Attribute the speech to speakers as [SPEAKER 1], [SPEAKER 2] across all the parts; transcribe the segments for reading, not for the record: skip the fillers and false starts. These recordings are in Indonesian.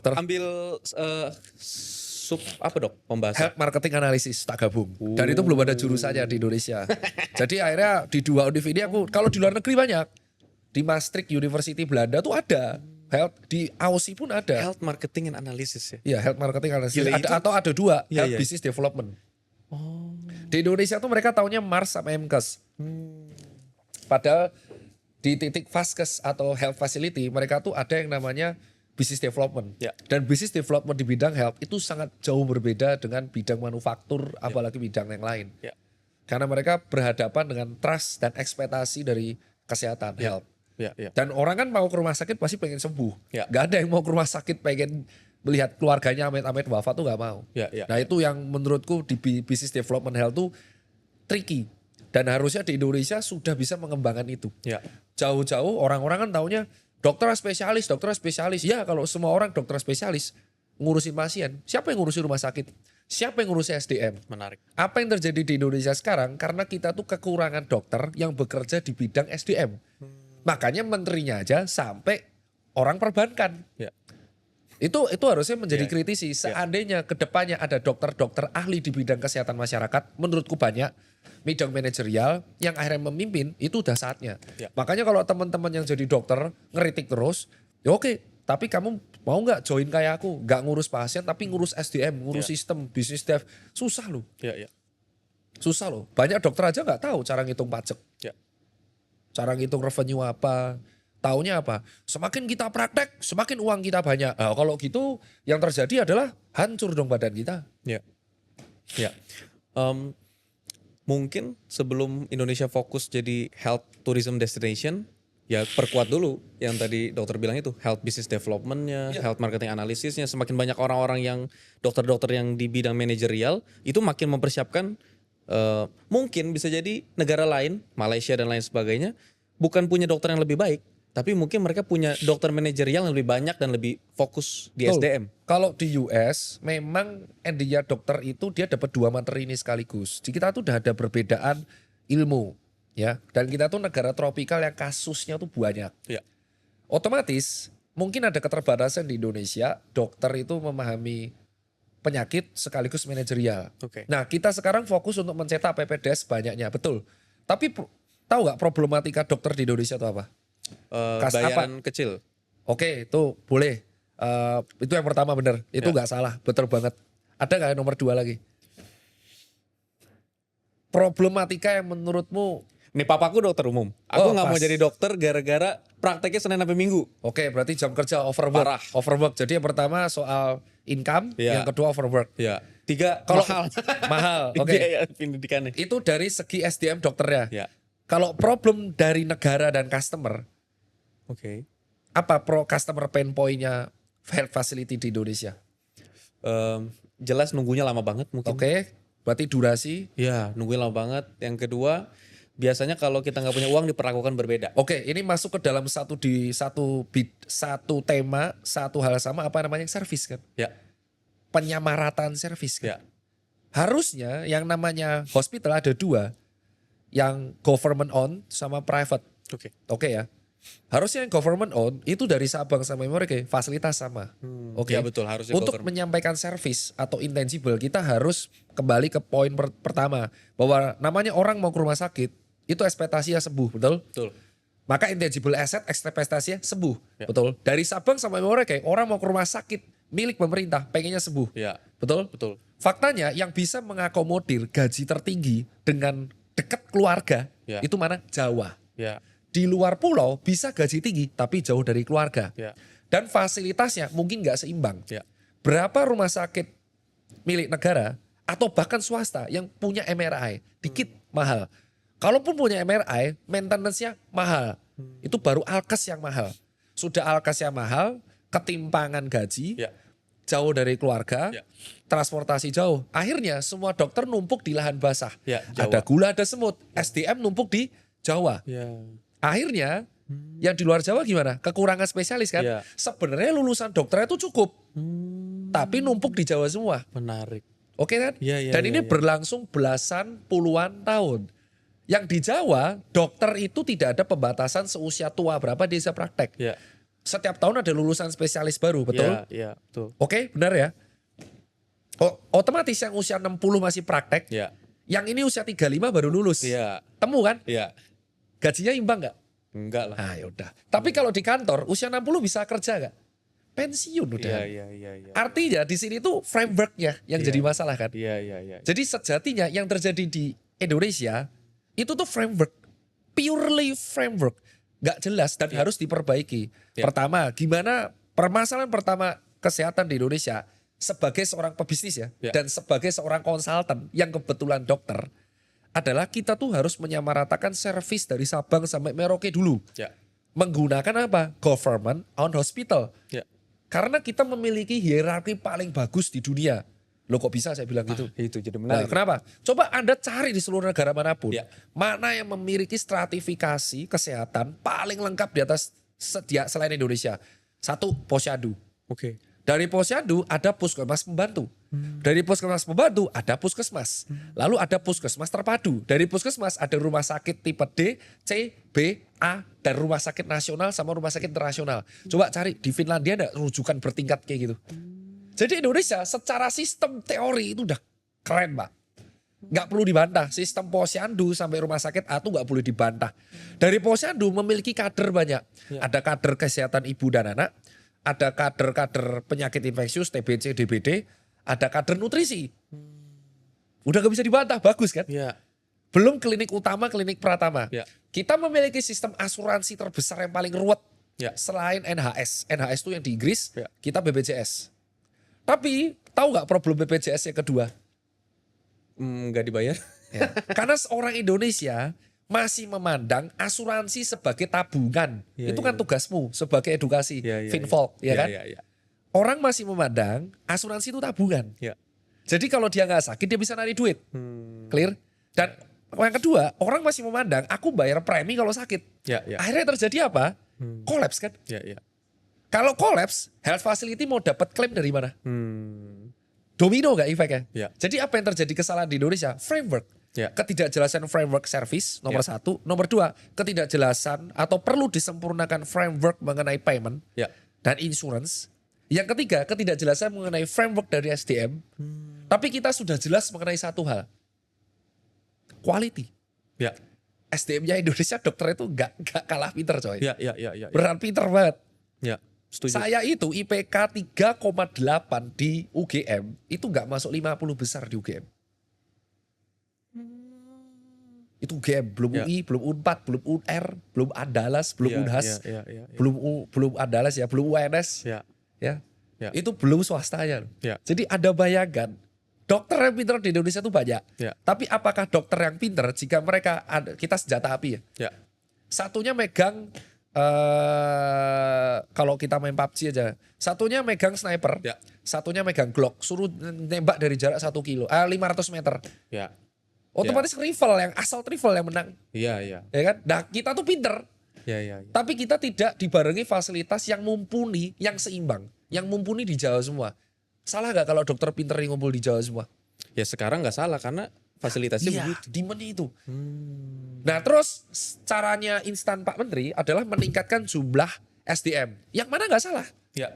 [SPEAKER 1] ambil sub apa dok pembahasan?
[SPEAKER 2] Health marketing analysis tak gabung. Dan itu belum ada jurusannya di Indonesia. Jadi akhirnya di 2 univ ini aku, kalau di luar negeri banyak. Di Maastricht University Belanda tuh ada. Health di Aussie pun ada.
[SPEAKER 1] Health marketing and analysis ya.
[SPEAKER 2] Iya, health marketing analysis.
[SPEAKER 1] Gila,
[SPEAKER 2] Atau ada 2,
[SPEAKER 1] Iya,
[SPEAKER 2] health
[SPEAKER 1] iya.
[SPEAKER 2] business development.
[SPEAKER 1] Oh.
[SPEAKER 2] Di Indonesia tuh mereka taunya Mars sama MKes. Padahal di titik Vaskes atau health facility mereka tuh ada yang namanya business development.
[SPEAKER 1] Ya.
[SPEAKER 2] Dan business development di bidang health itu sangat jauh berbeda dengan bidang manufaktur apalagi bidang yang lain.
[SPEAKER 1] Ya.
[SPEAKER 2] Karena mereka berhadapan dengan trust dan ekspektasi dari kesehatan health.
[SPEAKER 1] Ya, ya.
[SPEAKER 2] Dan orang kan mau ke rumah sakit pasti pengen sembuh.
[SPEAKER 1] Ya.
[SPEAKER 2] Gak ada yang mau ke rumah sakit pengen melihat keluarganya amit-amit wafat tuh gak mau.
[SPEAKER 1] Ya, ya.
[SPEAKER 2] Nah itu yang menurutku di business development health tuh tricky. Dan harusnya di Indonesia sudah bisa mengembangkan itu.
[SPEAKER 1] Ya.
[SPEAKER 2] Jauh-jauh orang-orang kan taunya dokter spesialis. Ya kalau semua orang dokter spesialis ngurusin pasien. Siapa yang ngurusin rumah sakit? Siapa yang ngurusin SDM?
[SPEAKER 1] Menarik.
[SPEAKER 2] Apa yang terjadi di Indonesia sekarang? Karena kita tuh kekurangan dokter yang bekerja di bidang SDM. Makanya menterinya aja sampai orang perbankan.
[SPEAKER 1] Ya.
[SPEAKER 2] Itu harusnya menjadi
[SPEAKER 1] Ya.
[SPEAKER 2] kritisi. Seandainya kedepannya ada dokter-dokter ahli di bidang kesehatan masyarakat, menurutku banyak bidang manajerial yang akhirnya memimpin, itu udah saatnya.
[SPEAKER 1] Ya.
[SPEAKER 2] Makanya kalau teman-teman yang jadi dokter ngeritik terus, ya oke. Tapi kamu mau nggak join kayak aku, nggak ngurus pasien tapi ngurus SDM, ngurus
[SPEAKER 1] Ya.
[SPEAKER 2] sistem, bisnis dev, susah loh,
[SPEAKER 1] Ya, ya.
[SPEAKER 2] susah loh. Banyak dokter aja nggak tahu cara ngitung pajak,
[SPEAKER 1] Ya.
[SPEAKER 2] cara ngitung revenue apa. Taunya apa? Semakin kita praktek, semakin uang kita banyak. Nah, kalau gitu yang terjadi adalah hancur dong badan kita.
[SPEAKER 1] Ya. Ya. Mungkin sebelum Indonesia fokus jadi health tourism destination, ya perkuat dulu yang tadi dokter bilang itu, health business development-nya,
[SPEAKER 2] Ya.
[SPEAKER 1] health marketing analisisnya. Semakin banyak orang-orang yang dokter-dokter yang di bidang manajerial, itu makin mempersiapkan mungkin bisa jadi negara lain, Malaysia dan lain sebagainya, bukan punya dokter yang lebih baik, tapi mungkin mereka punya dokter manajerial yang lebih banyak dan lebih fokus di
[SPEAKER 2] Betul.
[SPEAKER 1] SDM.
[SPEAKER 2] Kalau di US memang dia dokter itu dia dapat 2 materi ini sekaligus. Di kita tuh udah ada perbedaan ilmu ya. Dan kita tuh negara tropikal yang kasusnya tuh banyak.
[SPEAKER 1] Ya.
[SPEAKER 2] Otomatis mungkin ada keterbatasan di Indonesia dokter itu memahami penyakit sekaligus manajerial.
[SPEAKER 1] Oke.
[SPEAKER 2] Nah kita sekarang fokus untuk mencetak PPDS banyaknya, betul. Tapi tahu nggak problematika dokter di Indonesia itu apa? Kas
[SPEAKER 1] Bayaran kecil.
[SPEAKER 2] Oke, itu boleh. Itu yang pertama benar. Itu
[SPEAKER 1] Ya.
[SPEAKER 2] nggak salah, betul banget. Ada nggak yang nomor 2 lagi? Problematika yang menurutmu,
[SPEAKER 1] Nih papaku dokter umum. Aku
[SPEAKER 2] Oh,
[SPEAKER 1] nggak mau
[SPEAKER 2] pas.
[SPEAKER 1] jadi dokter gara-gara prakteknya Senin sampai Minggu.
[SPEAKER 2] oke berarti jam kerja overwork.
[SPEAKER 1] Parah.
[SPEAKER 2] Overwork. Jadi yang pertama soal income,
[SPEAKER 1] Ya.
[SPEAKER 2] yang kedua overwork.
[SPEAKER 1] Ya. 3
[SPEAKER 2] Kalau
[SPEAKER 1] mahal.
[SPEAKER 2] mahal, oke.
[SPEAKER 1] Biaya pendidikannya.
[SPEAKER 2] Itu dari segi SDM dokternya.
[SPEAKER 1] Ya.
[SPEAKER 2] Kalau problem dari negara dan customer,
[SPEAKER 1] Oke.
[SPEAKER 2] apa customer pain point-nya health facility di Indonesia?
[SPEAKER 1] Jelas nunggunya lama banget mungkin.
[SPEAKER 2] Oke, berarti durasi.
[SPEAKER 1] Ya, nungguin lama banget. Yang kedua, biasanya kalau kita nggak punya uang diperlakukan berbeda.
[SPEAKER 2] Oke, ini masuk ke dalam satu tema, satu hal sama apa namanya servis kan?
[SPEAKER 1] Ya.
[SPEAKER 2] Penyamaratan servis kan?
[SPEAKER 1] Ya.
[SPEAKER 2] Harusnya yang namanya hospital ada 2, yang government owned sama private.
[SPEAKER 1] Oke.
[SPEAKER 2] Oke ya. Harusnya yang government owned itu dari Sabang sampai Merauke fasilitas sama. Oke.
[SPEAKER 1] Ya betul, harusnya
[SPEAKER 2] Untuk
[SPEAKER 1] government.
[SPEAKER 2] menyampaikan servis atau intangible kita harus kembali ke poin pertama bahwa namanya orang mau ke rumah sakit itu ekspektasinya sembuh, betul?
[SPEAKER 1] Betul.
[SPEAKER 2] Maka intangible asset ekspektasinya sembuh,
[SPEAKER 1] Ya.
[SPEAKER 2] betul? Dari Sabang sampai Merauke orang mau ke rumah sakit milik pemerintah pengennya sembuh,
[SPEAKER 1] Ya.
[SPEAKER 2] betul?
[SPEAKER 1] Betul.
[SPEAKER 2] Faktanya yang bisa mengakomodir gaji tertinggi dengan dekat keluarga
[SPEAKER 1] Ya.
[SPEAKER 2] itu mana? Jawa.
[SPEAKER 1] Ya.
[SPEAKER 2] Di luar pulau bisa gaji tinggi tapi jauh dari keluarga.
[SPEAKER 1] Ya.
[SPEAKER 2] Dan fasilitasnya mungkin nggak seimbang.
[SPEAKER 1] Ya.
[SPEAKER 2] Berapa rumah sakit milik negara atau bahkan swasta yang punya MRI dikit mahal. Kalaupun punya MRI, maintenance-nya mahal. Itu baru alkes yang mahal. Sudah alkes yang mahal, ketimpangan gaji,
[SPEAKER 1] Ya.
[SPEAKER 2] jauh dari keluarga,
[SPEAKER 1] Ya.
[SPEAKER 2] transportasi jauh. Akhirnya semua dokter numpuk di lahan basah.
[SPEAKER 1] Ya, Jawa.
[SPEAKER 2] Ada gula, ada semut. SDM numpuk di Jawa.
[SPEAKER 1] Ya.
[SPEAKER 2] Akhirnya yang di luar Jawa gimana? Kekurangan spesialis kan?
[SPEAKER 1] Ya.
[SPEAKER 2] Sebenarnya lulusan dokternya itu cukup. Tapi numpuk di Jawa semua.
[SPEAKER 1] Menarik.
[SPEAKER 2] Oke kan?
[SPEAKER 1] Ya, ya,
[SPEAKER 2] Dan
[SPEAKER 1] ya,
[SPEAKER 2] ini
[SPEAKER 1] ya.
[SPEAKER 2] berlangsung belasan puluhan tahun. Yang di Jawa, dokter itu tidak ada pembatasan seusia tua berapa dia bisa praktek.
[SPEAKER 1] Ya.
[SPEAKER 2] Setiap tahun ada lulusan spesialis baru, betul?
[SPEAKER 1] Iya, betul.
[SPEAKER 2] Oke, benar ya. Otomatis yang usia 60 masih praktek,
[SPEAKER 1] Iya.
[SPEAKER 2] yang ini usia 35 baru lulus.
[SPEAKER 1] Iya.
[SPEAKER 2] Temu kan?
[SPEAKER 1] Iya.
[SPEAKER 2] Gajinya imbang nggak?
[SPEAKER 1] Enggak lah.
[SPEAKER 2] Nah yaudah. Tapi kalau di kantor usia 60 bisa kerja nggak? Pensiun udah.
[SPEAKER 1] Iya.
[SPEAKER 2] Artinya di sini tuh frameworknya yang
[SPEAKER 1] Iya.
[SPEAKER 2] jadi masalah kan.
[SPEAKER 1] Iya.
[SPEAKER 2] Jadi sejatinya yang terjadi di Indonesia itu tuh framework, purely framework, nggak jelas dan harus diperbaiki.
[SPEAKER 1] Iya.
[SPEAKER 2] Pertama, gimana permasalahan pertama kesehatan di Indonesia sebagai seorang pebisnis ya,
[SPEAKER 1] Iya.
[SPEAKER 2] dan sebagai seorang konsultan yang kebetulan dokter adalah kita tuh harus menyamaratakan servis dari Sabang sampai Merauke dulu.
[SPEAKER 1] Ya.
[SPEAKER 2] Menggunakan apa? Government owned hospital.
[SPEAKER 1] Ya.
[SPEAKER 2] Karena kita memiliki hierarki paling bagus di dunia. Loh kok bisa saya bilang gitu?
[SPEAKER 1] Itu jadi
[SPEAKER 2] Nah,
[SPEAKER 1] menarik.
[SPEAKER 2] kenapa? Coba Anda cari di seluruh negara manapun.
[SPEAKER 1] Ya.
[SPEAKER 2] Mana yang memiliki stratifikasi kesehatan paling lengkap di atas selain Indonesia. Satu, Posyandu.
[SPEAKER 1] Oke.
[SPEAKER 2] Dari Posyandu ada puskesmas pembantu. Dari puskesmas pembantu ada puskesmas. Lalu ada puskesmas terpadu. Dari puskesmas ada rumah sakit tipe D, C, B, A, dan rumah sakit nasional sama rumah sakit internasional. Coba cari di Finlandia ada rujukan bertingkat kayak gitu. Jadi Indonesia secara sistem teori itu udah keren Pak. Nggak perlu dibantah. Sistem Posyandu sampai rumah sakit A itu nggak boleh dibantah. Dari Posyandu memiliki kader banyak.
[SPEAKER 1] Ya.
[SPEAKER 2] Ada kader kesehatan ibu dan anak. Ada kader-kader penyakit infeksius, TBC, DBD. Ada kader nutrisi. Udah gak bisa dibantah, bagus kan?
[SPEAKER 1] Ya.
[SPEAKER 2] Belum klinik utama, klinik pratama.
[SPEAKER 1] Ya.
[SPEAKER 2] Kita memiliki sistem asuransi terbesar yang paling ruwet.
[SPEAKER 1] Ya.
[SPEAKER 2] Selain NHS. NHS itu yang di Inggris,
[SPEAKER 1] Ya.
[SPEAKER 2] kita BPJS. Tapi tahu gak problem BPJS yang kedua?
[SPEAKER 1] Nggak dibayar.
[SPEAKER 2] Ya. Karena seorang Indonesia masih memandang asuransi sebagai tabungan.
[SPEAKER 1] Ya,
[SPEAKER 2] Itu
[SPEAKER 1] ya,
[SPEAKER 2] kan tugasmu sebagai edukasi,
[SPEAKER 1] Ya.
[SPEAKER 2] Finvolk, ya kan?
[SPEAKER 1] Ya.
[SPEAKER 2] Orang masih memandang asuransi itu tabungan.
[SPEAKER 1] Ya.
[SPEAKER 2] Jadi kalau dia nggak sakit dia bisa narik duit, clear. Dan yang kedua, orang masih memandang aku bayar premi kalau sakit.
[SPEAKER 1] Ya.
[SPEAKER 2] Akhirnya terjadi apa? Kolaps kan?
[SPEAKER 1] Ya.
[SPEAKER 2] Kalau kolaps, health facility mau dapat klaim dari mana? Domino nggak efeknya?
[SPEAKER 1] Ya.
[SPEAKER 2] Jadi apa yang terjadi kesalahan di Indonesia? Framework.
[SPEAKER 1] Ya.
[SPEAKER 2] Ketidakjelasan framework service nomor
[SPEAKER 1] Ya.
[SPEAKER 2] satu. Nomor dua, ketidakjelasan atau perlu disempurnakan framework mengenai payment
[SPEAKER 1] Ya.
[SPEAKER 2] dan insurance. Yang ketiga, ketidakjelasan mengenai framework dari SDM. Tapi kita sudah jelas mengenai satu hal. Quality.
[SPEAKER 1] Ya.
[SPEAKER 2] SDM-nya Indonesia dokter itu nggak kalah pinter coy.
[SPEAKER 1] Ya.
[SPEAKER 2] Beneran pinter banget.
[SPEAKER 1] Ya. Setuju.
[SPEAKER 2] Saya itu IPK 3,8 di UGM. Itu nggak masuk 50 besar di UGM. Itu UGM, belum
[SPEAKER 1] Ya.
[SPEAKER 2] UI, belum UNPAD, belum UNR, belum Andalas, belum Unhas,
[SPEAKER 1] Ya.
[SPEAKER 2] belum Andalas ya, belum UNS.
[SPEAKER 1] Ya.
[SPEAKER 2] Ya.
[SPEAKER 1] Ya.
[SPEAKER 2] Itu belum swastanya. Loh.
[SPEAKER 1] Ya.
[SPEAKER 2] Jadi Anda bayangkan, dokter yang pinter di Indonesia itu banyak.
[SPEAKER 1] Ya.
[SPEAKER 2] Tapi apakah dokter yang pinter jika mereka ada, kita senjata api ya?
[SPEAKER 1] Ya.
[SPEAKER 2] Satunya megang, kalau kita main PUBG aja, satunya megang sniper,
[SPEAKER 1] Ya.
[SPEAKER 2] satunya megang Glock, suruh nembak dari jarak 1 kilo, 500 meter.
[SPEAKER 1] Ya.
[SPEAKER 2] Otomatis rifle yang assault rifle yang menang,
[SPEAKER 1] Ya.
[SPEAKER 2] ya kan? Nah kita tuh pinter,
[SPEAKER 1] Ya.
[SPEAKER 2] tapi kita tidak dibarengi fasilitas yang mumpuni, yang seimbang, yang mumpuni di Jawa semua. Salah nggak kalau dokter pinter yang ngumpul di Jawa semua?
[SPEAKER 1] Ya sekarang nggak salah karena fasilitasnya
[SPEAKER 2] Iya,
[SPEAKER 1] begitu.
[SPEAKER 2] demand itu. Nah terus caranya instan Pak Menteri adalah meningkatkan jumlah SDM. Yang mana nggak salah.
[SPEAKER 1] Ya.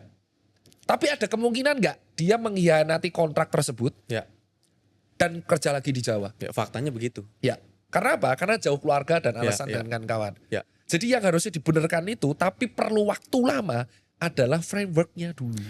[SPEAKER 2] Tapi ada kemungkinan nggak dia mengkhianati kontrak tersebut
[SPEAKER 1] Ya.
[SPEAKER 2] dan kerja lagi di Jawa?
[SPEAKER 1] Ya. Faktanya begitu.
[SPEAKER 2] Ya. Karena apa? Karena jauh keluarga dan alasan
[SPEAKER 1] ya.
[SPEAKER 2] dan kawan.
[SPEAKER 1] Ya.
[SPEAKER 2] Jadi yang harusnya dibenarkan itu tapi perlu waktu lama adalah frameworknya dulu.